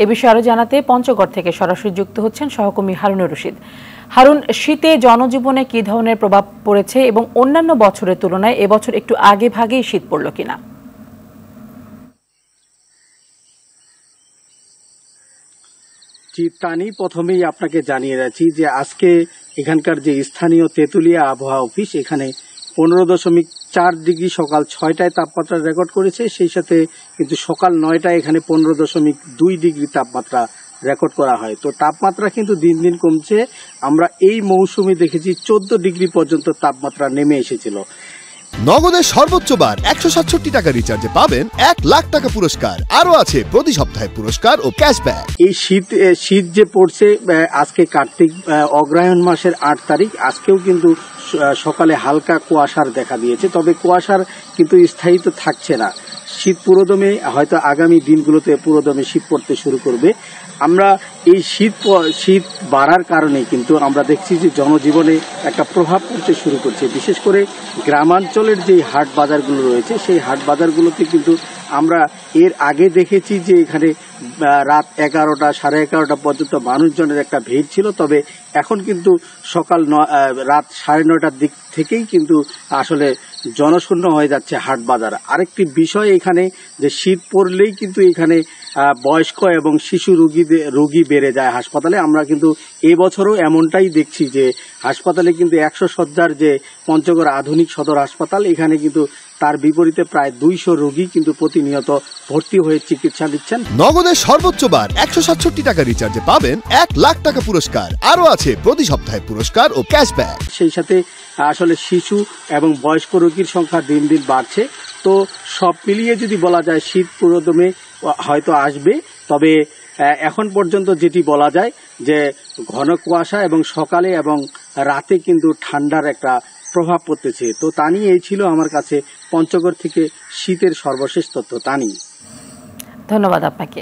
এ বিষয়ে আরো জানাতে পঞ্চগড় থেকে সরাসরি যুক্ত হচ্ছেন সহকর্মী হারুনুর রশিদ। হারুন, শীতে জনজীবনে কি ধরনের প্রভাব পড়েছে এবং অন্যান্য বছরের তুলনায় এবছর একটু আগে ভাগেই শীত পড়ল কিনা? তানি, প্রথমেই আপনাকে জানিয়ে রাখছি যে আজকে এখানকার যে স্থানীয় তেঁতুলিয়া আবহাওয়া অফিস এখানে 15.4 ডিগ্রি সকাল 6টায় তাপমাত্রা রেকর্ড করেছে। সেই সাথে কিন্তু সকাল 9টায় এখানে 15.2 ডিগ্রি তাপমাত্রা রেকর্ড করা হয়। তো তাপমাত্রা কিন্তু দিন দিন কমছে। আমরা এই মৌসুমে দেখেছি 14 ডিগ্রি পর্যন্ত তাপমাত্রা নেমে এসেছিল। নগদের সর্বোচ্চ বার 167 টাকা রিচার্জে পাবেন 1 লাখ টাকা পুরস্কার। আরো আছে প্রতি সপ্তাহে পুরস্কার ও ক্যাশব্যাক। এই শীত যে পড়ছে, আজকে কার্তিক অগ্রহায়ণ মাসের 8 তারিখ, আজকেও কিন্তু সকালে হালকা কুয়াশার দেখা দিয়েছে। তবে কুয়াশার কিন্তু স্থায়িত্ব থাকছে না। শীত পুরোদমে হয়তো আগামী দিনগুলোতে পুরোদমে শীত পড়তে শুরু করবে। আমরা এই শীত বাড়ার কারণে কিন্তু আমরা দেখছি যে জনজীবনে একটা প্রভাব পড়তে শুরু করছে। বিশেষ করে গ্রামাঞ্চলের যে হাট বাজারগুলো রয়েছে সেই হাট বাজারগুলোতে কিন্তু আমরা এর আগে দেখেছি যে এখানে রাত 11টা, 11:30 পর্যন্ত মানুষজনের একটা ভিড় ছিল। তবে এখন কিন্তু রাত 9:30টার দিক থেকেই কিন্তু আসলে জনশূন্য হয়ে যাচ্ছে হাট বাজার। আরেকটি বিষয় এখানে যে শীত পড়লেই কিন্তু এখানে বয়স্ক এবং শিশু রোগী বেড়ে যায় হাসপাতালে। আমরা কিন্তু এবছরও এমনটাই দেখছি যে হাসপাতালে কিন্তু 100 শয্যার যে পঞ্চগড় আধুনিক সদর হাসপাতাল, এখানে কিন্তু তার বিপরীতে প্রায় 200 রোগী কিন্তু প্রতিনিয়ত ভর্তি হয়ে চিকিৎসা নিচ্ছেন। নগদের সর্বোচ্চ বার 167 টাকা রিচার্জে পাবেন 1 লাখ টাকা পুরস্কার। আরো আছে প্রতি সপ্তাহে পুরস্কার ও ক্যাশব্যাক। সেই সাথে আসলে শিশু এবং বয়স্ক রোগীর সংখ্যা দিন দিন বাড়ছে। তো সব মিলিয়ে যদি বলা যায় শীত পুরোদমে হয়তো আসবে। তবে এখন পর্যন্ত যেটি বলা যায় যে ঘন কুয়াশা এবং সকালে এবং রাতে কিন্তু ঠান্ডার একটা প্রভাব পড়তেছে। তো তা নিয়ে এই ছিল আমার কাছে পঞ্চগড় থেকে শীতের সর্বশেষ তথ্য। তানি, ধন্যবাদ আপনাকে।